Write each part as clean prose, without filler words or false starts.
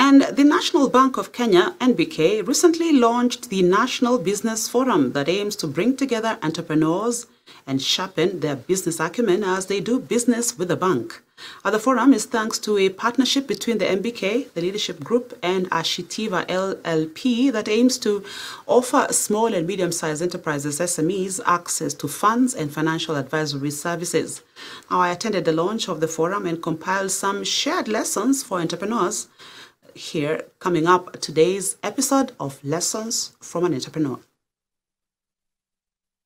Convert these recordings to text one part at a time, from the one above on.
And the National Bank of Kenya, NBK, recently launched the National Business Forum that aims to bring together entrepreneurs and sharpen their business acumen as they do business with the bank. The forum is thanks to a partnership between the NBK, the leadership group, and Ashitiva LLP that aims to offer small and medium-sized enterprises, SMEs, access to funds and financial advisory services. Now, I attended the launch of the forum and compiled some shared lessons for entrepreneurs. Here, coming up, today's episode of Lessons from an Entrepreneur.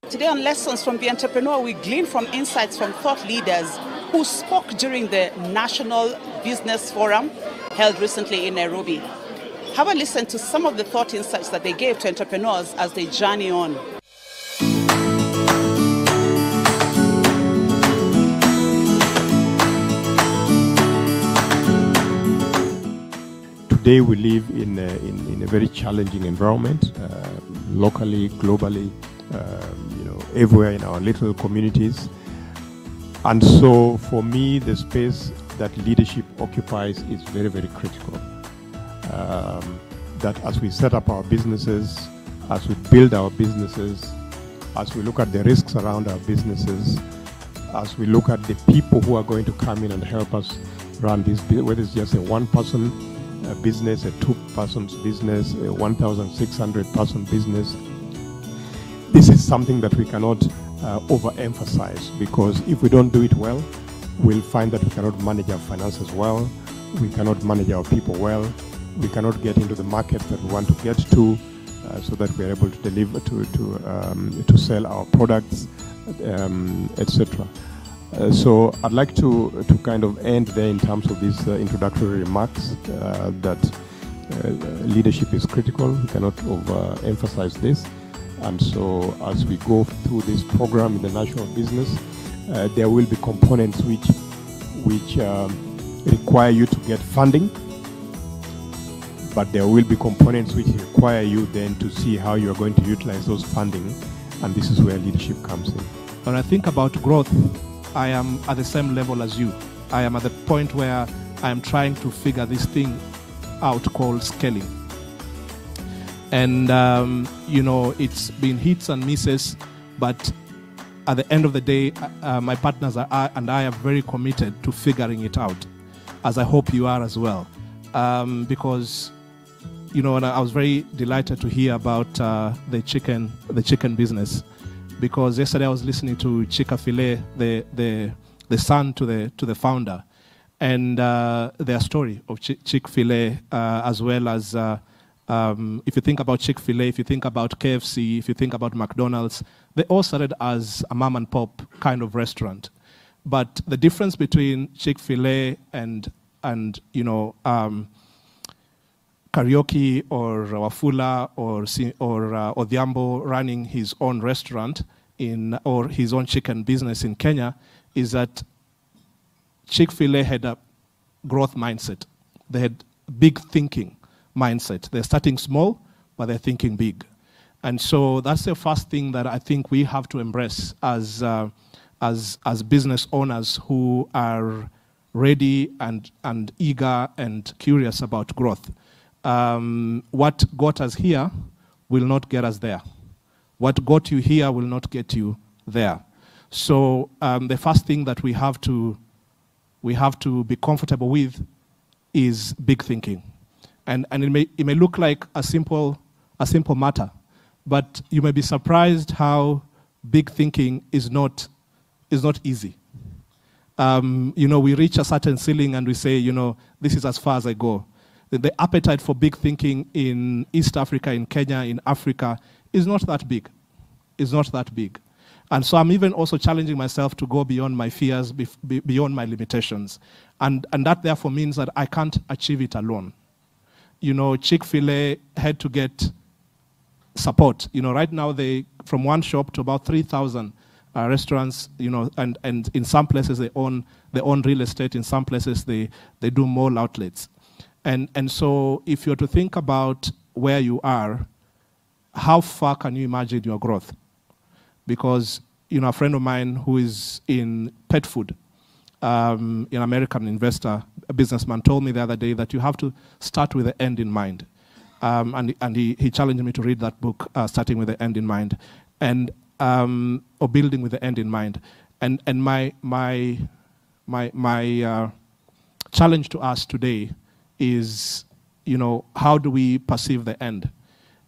Today on Lessons from the Entrepreneur, we glean from insights from thought leaders who spoke during the National Business Forum held recently in Nairobi. Have a listen to some of the thought insights that they gave to entrepreneurs as they journey on. Today we live in a very challenging environment, locally, globally, everywhere in our little communities. And so for me, the space that leadership occupies is very, very critical. That as we set up our businesses, as we build our businesses, as we look at the risks around our businesses, as we look at the people who are going to come in and help us run this, whether it's just a one-person business, a two-person business, a 1,600-person business, this is something that we cannot overemphasize, because if we don't do it well, we'll find that we cannot manage our finances well, we cannot manage our people well, we cannot get into the market that we want to get to, so that we are able to deliver, to sell our products, etc. So I'd like to kind of end there in terms of these introductory remarks, that leadership is critical. We cannot overemphasize this. And so as we go through this program in the national business, there will be components which require you to get funding, but there will be components which require you then to see how you are going to utilize those funding, and this is where leadership comes in. When I think about growth, I am at the same level as you. I am at the point where I am trying to figure this thing out called scaling. And, it's been hits and misses, but at the end of the day, my partners and I are very committed to figuring it out, as I hope you are as well. Because, and I was very delighted to hear about the chicken business, because yesterday I was listening to Chick-fil-A, the son to the founder, and their story of Chick-fil-A, as well as if you think about Chick-fil-A, if you think about KFC, if you think about McDonald's, they all started as a mom and pop kind of restaurant. But the difference between Chick-fil-A and Karaoke or Wafula or Odhiambo running his own restaurant or his own chicken business in Kenya is that Chick-fil-A had a growth mindset. They had big thinking mindset. They're starting small, but they're thinking big. And so that's the first thing that I think we have to embrace as business owners who are ready and eager and curious about growth. What got us here will not get us there. What got you here will not get you there. So the first thing that we have to be comfortable with is big thinking. And it may look like a simple matter, but you may be surprised how big thinking is not easy. We reach a certain ceiling and we say, this is as far as I go. The appetite for big thinking in East Africa, in Kenya, in Africa, is not that big. It's not that big. And so I'm even also challenging myself to go beyond my fears, beyond my limitations. And that therefore means that I can't achieve it alone. Chick-fil-A had to get support. Right now from one shop to about 3,000 restaurants, and in some places they own real estate, in some places they do mall outlets. And so if you're to think about where you are, how far can you imagine your growth? Because, a friend of mine who is in pet food, an American investor, a businessman, told me the other day that you have to start with the end in mind. And he challenged me to read that book, Starting with the End in Mind, and or Building with the End in Mind. And my challenge to us today is, how do we perceive the end?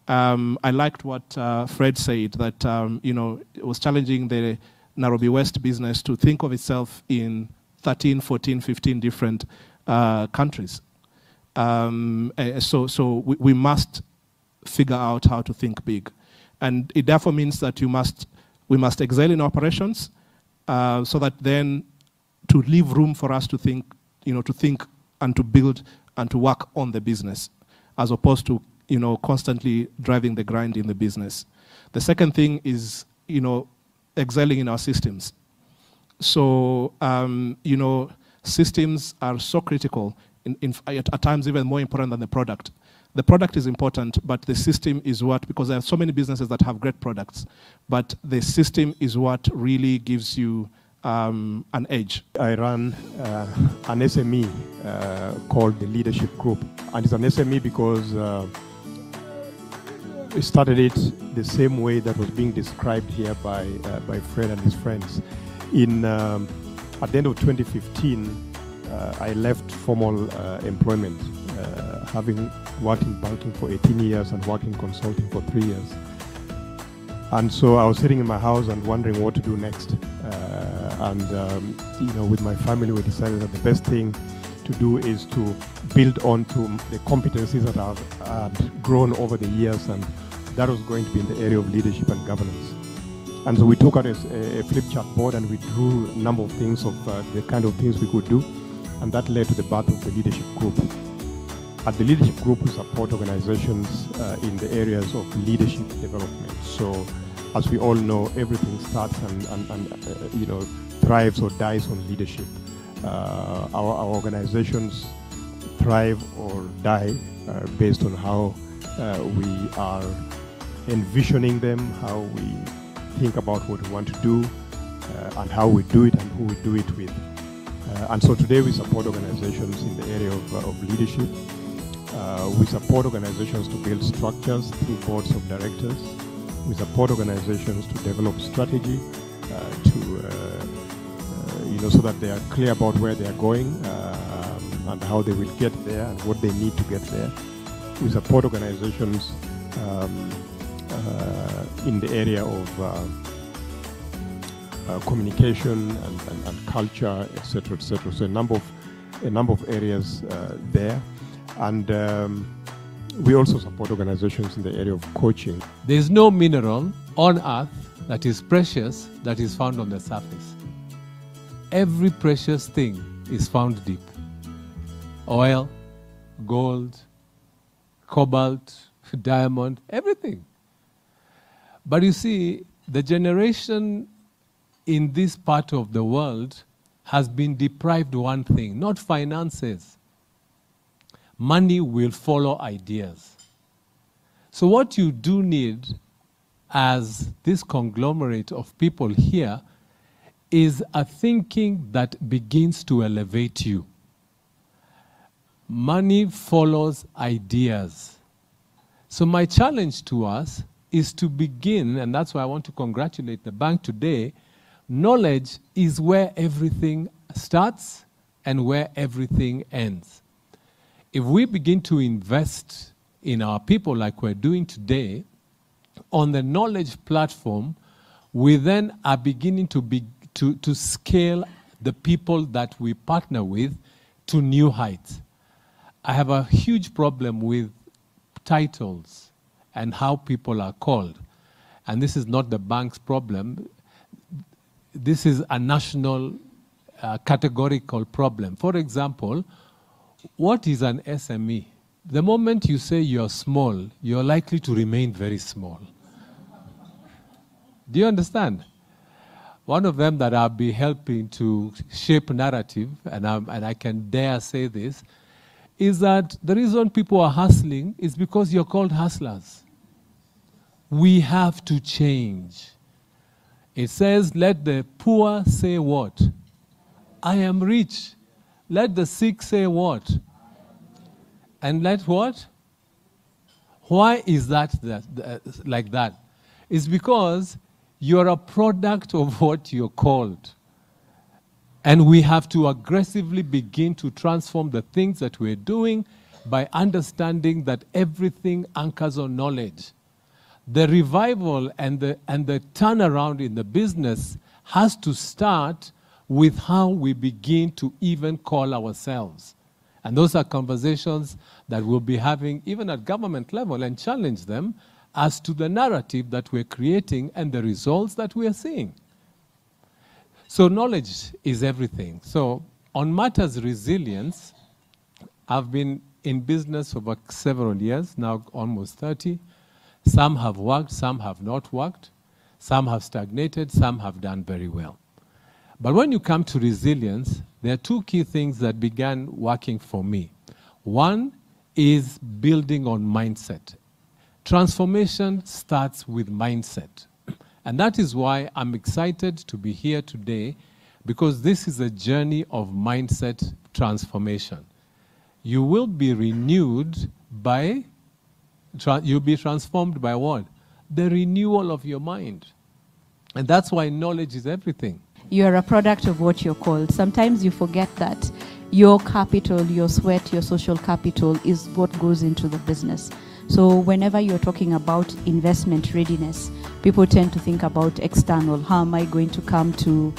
I liked what Fred said, that it was challenging the Nairobi West business to think of itself in 13, 14, 15 different countries. So we must figure out how to think big. And it therefore means that we must excel in operations, so that then to leave room for us to think and to build and to work on the business, as opposed to constantly driving the grind in the business. The second thing is excelling in our systems. So systems are so critical, at times even more important than the product. The product is important, but the system is what, because there are so many businesses that have great products, but the system is what really gives you an edge. I run an SME called the Leadership Group, and it's an SME because we started it the same way that was being described here by Fred and his friends. At the end of 2015, I left formal employment, having worked in banking for 18 years and worked in consulting for 3 years. And so I was sitting in my house and wondering what to do next. With my family, we decided that the best thing to do is to build on to the competencies that have grown over the years, and that was going to be in the area of leadership and governance. And so we took out a flip chart board and we drew a number of things of the kind of things we could do, and that led to the birth of the Leadership Group. At the Leadership Group, we support organizations in the areas of leadership development. So, as we all know, everything starts and thrives or dies on leadership. Our organizations thrive or die based on how we are envisioning them, how we think about what we want to do, and how we do it and who we do it with. And so today we support organizations in the area of leadership. We support organizations to build structures through boards of directors. We support organizations to develop strategy, so that they are clear about where they are going and how they will get there and what they need to get there. We support organizations in the area of communication and culture, etc., etc. So a number of areas there, and we also support organizations in the area of coaching. There is no mineral on earth that is precious that is found on the surface. Every precious thing is found deep. Oil, gold, cobalt, diamond, everything. But you see, the generation in this part of the world has been deprived one thing, not finances. Money will follow ideas. So what you do need as this conglomerate of people here is a thinking that begins to elevate you. Money follows ideas. So my challenge to us is to begin, and that's why I want to congratulate the bank today. Knowledge is where everything starts and where everything ends. If we begin to invest in our people like we're doing today, on the knowledge platform, we then are beginning to scale the people that we partner with to new heights. I have a huge problem with titles and how people are called. And this is not the bank's problem. This is a national categorical problem. For example, what is an SME? The moment you say you're small, you're likely to remain very small. Do you understand? One of them that I'll be helping to shape narrative, and I can dare say this, is that the reason people are hustling is because you're called hustlers. We have to change. It says, let the poor say what? I am rich. Let the sick say what? And let what? Why is that like that? It's because you're a product of what you're called. And we have to aggressively begin to transform the things that we're doing by understanding that everything anchors on knowledge. The revival and the turnaround in the business has to start with how we begin to even call ourselves. And those are conversations that we'll be having even at government level and challenge them as to the narrative that we're creating and the results that we are seeing. So knowledge is everything. So on matters resilience, I've been in business for several years, now almost 30. Some have worked, some have not worked. Some have stagnated, some have done very well. But when you come to resilience, there are two key things that began working for me. One is building on mindset. Transformation starts with mindset. And that is why I'm excited to be here today, because this is a journey of mindset transformation. You will be renewed by, you'll be transformed by what? The renewal of your mind. And that's why knowledge is everything. You're a product of what you're called. Sometimes you forget that your capital, your sweat, your social capital is what goes into the business. So whenever you're talking about investment readiness, people tend to think about external. How am I going to come to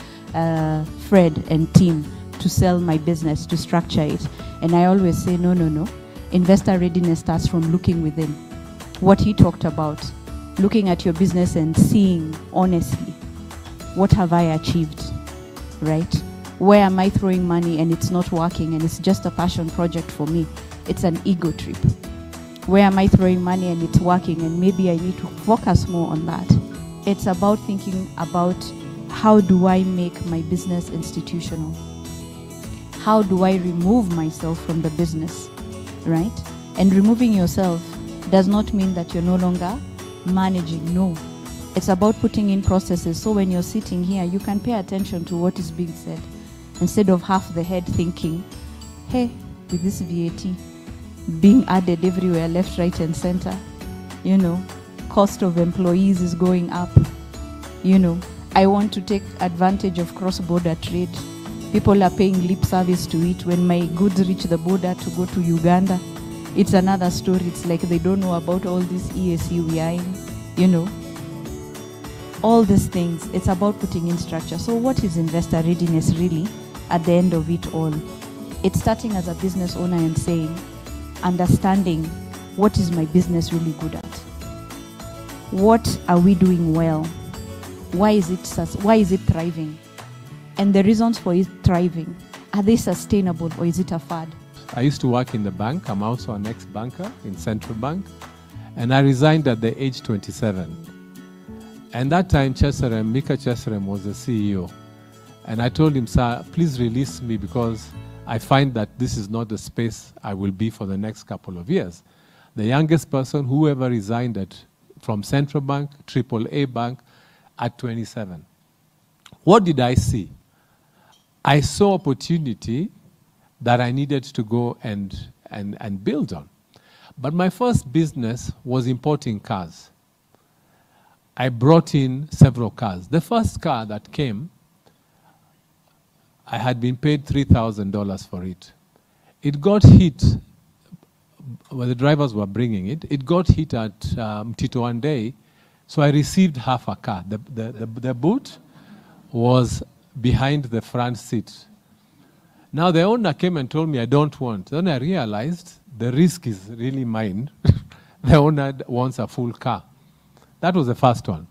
Fred and team to sell my business, to structure it? And I always say, no, no, no. Investor readiness starts from looking within. What he talked about, looking at your business and seeing honestly, what have I achieved, right? Where am I throwing money and it's not working and it's just a passion project for me? It's an ego trip. Where am I throwing money and it's working and maybe I need to focus more on that? It's about thinking about how do I make my business institutional? How do I remove myself from the business, right? And removing yourself does not mean that you're no longer managing, no. It's about putting in processes so when you're sitting here, you can pay attention to what is being said instead of half the head thinking, hey, with this VAT being added everywhere, left, right, and center, you know, cost of employees is going up, you know, I want to take advantage of cross-border trade. People are paying lip service to it. When my goods reach the border to go to Uganda, it's another story. It's like they don't know about all this ESC we are in, you know. All these things, it's about putting in structure. So what is investor readiness really at the end of it all? It's starting as a business owner and saying, understanding what is my business really good at? What are we doing well? Why is it thriving? And the reasons for it thriving, are they sustainable or is it a fad? I used to work in the bank. I'm also an ex-banker in Central Bank. And I resigned at the age 27. And that time, Mika Cheserem was the CEO. And I told him, sir, please release me because I find that this is not the space I will be for the next couple of years. The youngest person who ever resigned from Central Bank, AAA Bank, at 27. What did I see? I saw opportunity that I needed to go and build on. But my first business was importing cars. I brought in several cars. The first car that came, I had been paid $3,000 for it. It got hit, when the drivers were bringing it, it got hit at Mtito one day, so I received half a car. The boot was behind the front seat. Now the owner came and told me I don't want. Then I realized the risk is really mine. The owner wants a full car. That was the first one.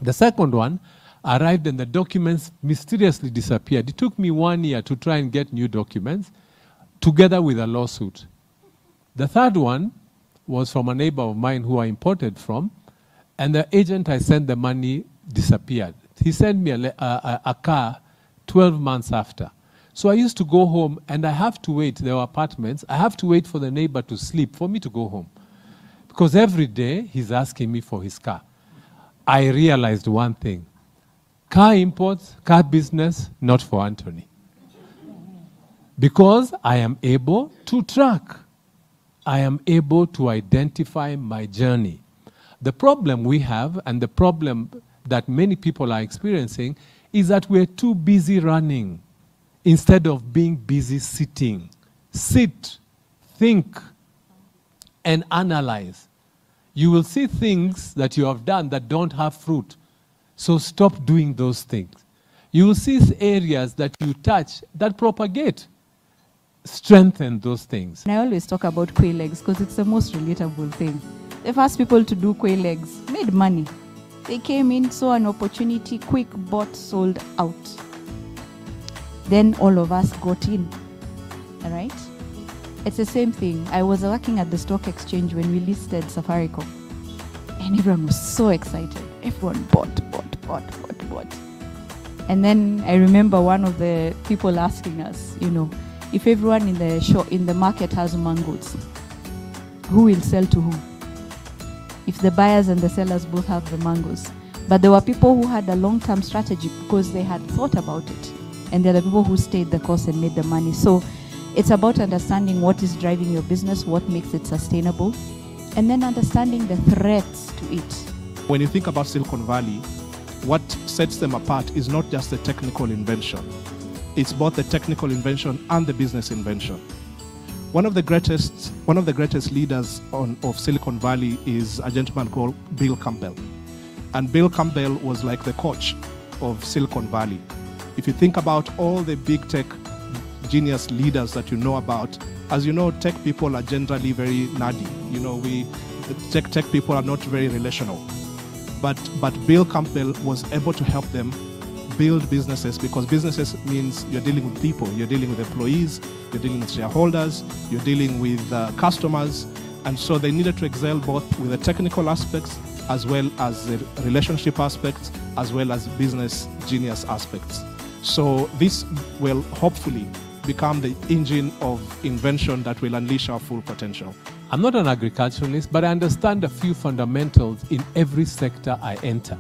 The second one arrived and the documents mysteriously disappeared. It took me 1 year to try and get new documents together with a lawsuit. The third one was from a neighbor of mine who I imported from, and the agent I sent the money disappeared. He sent me a car 12 months after. So I used to go home and I have to wait. There were apartments. I have to wait for the neighbor to sleep for me to go home. Because every day he's asking me for his car. I realized one thing. Car imports, car business, not for Anthony. Because I am able to track. I am able to identify my journey. The problem we have, and the problem that many people are experiencing, is that we're too busy running instead of being busy sitting. Sit, think, and analyze. You will see things that you have done that don't have fruit. So stop doing those things. You will see areas that you touch that propagate. Strengthen those things. And I always talk about quail eggs because it's the most relatable thing. The first people to do quail eggs made money. They came in, saw an opportunity, quick, bought, sold, out. Then all of us got in. All right? It's the same thing. I was working at the stock exchange when we listed Safaricom. And everyone was so excited. Everyone bought. And then I remember one of the people asking us, if everyone in the market has mangoes, who will sell to who? If the buyers and the sellers both have the mangoes. But there were people who had a long-term strategy because they had thought about it. And there are the people who stayed the course and made the money. So it's about understanding what is driving your business, what makes it sustainable, and then understanding the threats to it. When you think about Silicon Valley, what sets them apart is not just the technical invention. It's both the technical invention and the business invention. One of the greatest leaders of Silicon Valley is a gentleman called Bill Campbell. And Bill Campbell was like the coach of Silicon Valley. If you think about all the big tech genius leaders that you know about, as you know, tech people are generally very nerdy. Tech people are not very relational. But Bill Campbell was able to help them build businesses, because businesses means you're dealing with people, you're dealing with employees, you're dealing with shareholders, you're dealing with customers, and so they needed to excel both with the technical aspects as well as the relationship aspects, as well as business genius aspects. So this will hopefully become the engine of invention that will unleash our full potential. I'm not an agriculturalist, but I understand a few fundamentals in every sector I enter.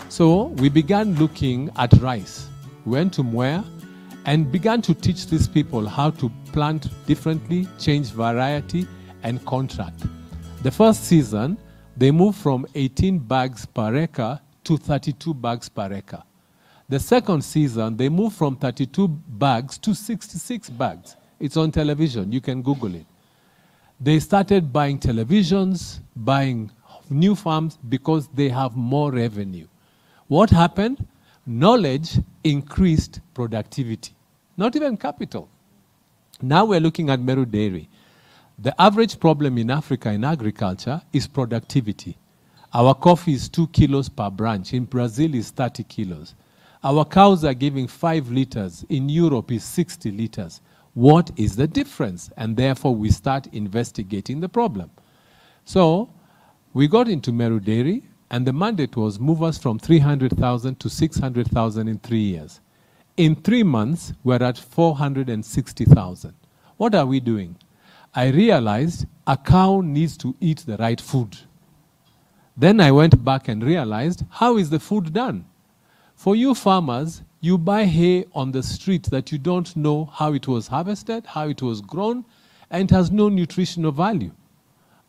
So we began looking at rice. We went to Mwea and began to teach these people how to plant differently, change variety, and contract. The first season, they moved from 18 bags per acre to 32 bags per acre. The second season, they moved from 32 bags to 66 bags. It's on television. You can Google it. They started buying televisions, buying new farms because they have more revenue. What happened? Knowledge increased productivity, not even capital. Now we're looking at Meru Dairy. The average problem in Africa in agriculture is productivity. Our coffee is 2 kilos per branch. In Brazil, is 30 kilos. Our cows are giving 5 liters. In Europe, is 60 liters. What is the difference? And therefore, we start investigating the problem. So we got into Meru Dairy, and the mandate was move us from 300,000 to 600,000 in 3 years. In 3 months, we're at 460,000. What are we doing? I realized a cow needs to eat the right food. Then I went back and realized, how is the food done? For you farmers, you buy hay on the street that you don't know how it was harvested, how it was grown, and it has no nutritional value.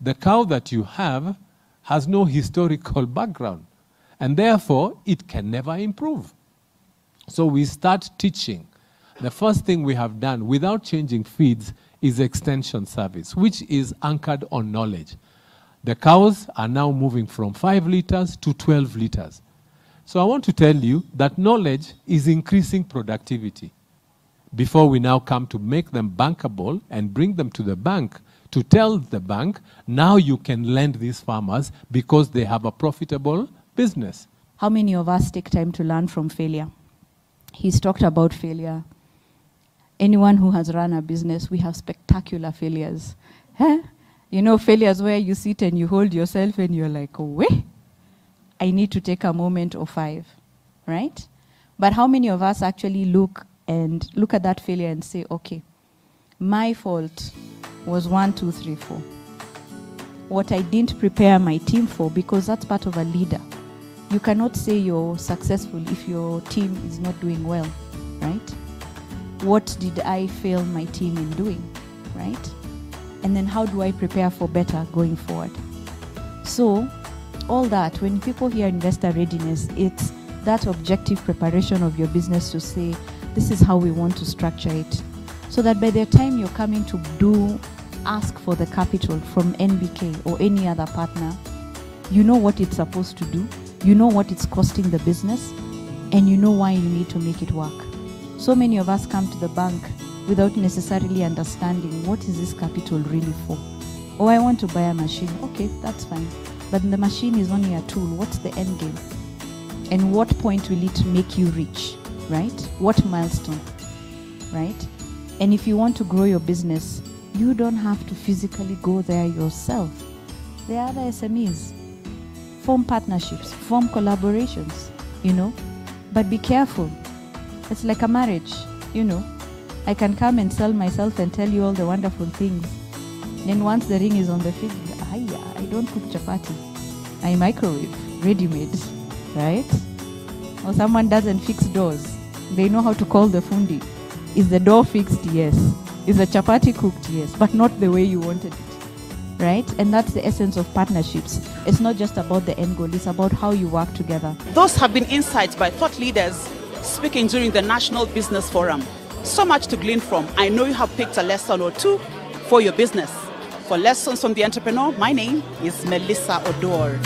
The cow that you have has no historical background, and therefore it can never improve. So we start teaching. The first thing we have done without changing feeds is extension service, which is anchored on knowledge. The cows are now moving from 5 liters to 12 liters. So I want to tell you that knowledge is increasing productivity. Before we now come to make them bankable and bring them to the bank, to tell the bank, now you can lend these farmers because they have a profitable business. How many of us take time to learn from failure? He's talked about failure. Anyone who has run a business, we have spectacular failures. Failures where you sit and you hold yourself and you're like, oh, I need to take a moment or 5, right? But how many of us actually look at that failure and say, okay, my fault was 1, 2, 3, 4. What I didn't prepare my team for, because that's part of a leader. You cannot say you're successful if your team is not doing well, right? what did I fail my team in doing, right? And then how do I prepare for better going forward? So all that, when people hear investor readiness, it's that objective preparation of your business to say, this is how we want to structure it. So that by the time you're coming to ask for the capital from NBK or any other partner, you know what it's supposed to do, you know what it's costing the business, and you know why you need to make it work. So many of us come to the bank without necessarily understanding, what is this capital really for? Oh, I want to buy a machine. Okay, that's fine. But the machine is only a tool. What's the end game? And what point will it make you reach, right? What milestone, right? And if you want to grow your business, you don't have to physically go there yourself. There are other SMEs. Form partnerships, form collaborations, you know. But be careful. It's like a marriage, you know. I can come and sell myself and tell you all the wonderful things. Then once the ring is on the finger, I don't cook chapati. I microwave, ready-made, right? Or someone doesn't fix doors. They know how to call the fundi. Is the door fixed? Yes. Is the chapati cooked? Yes. But not the way you wanted it, right? And that's the essence of partnerships. It's not just about the end goal. It's about how you work together. Those have been insights by thought leaders speaking during the National Business Forum. So much to glean from. I know you have picked a lesson or two for your business. For Lessons from the Entrepreneur, my name is Melissa Odor.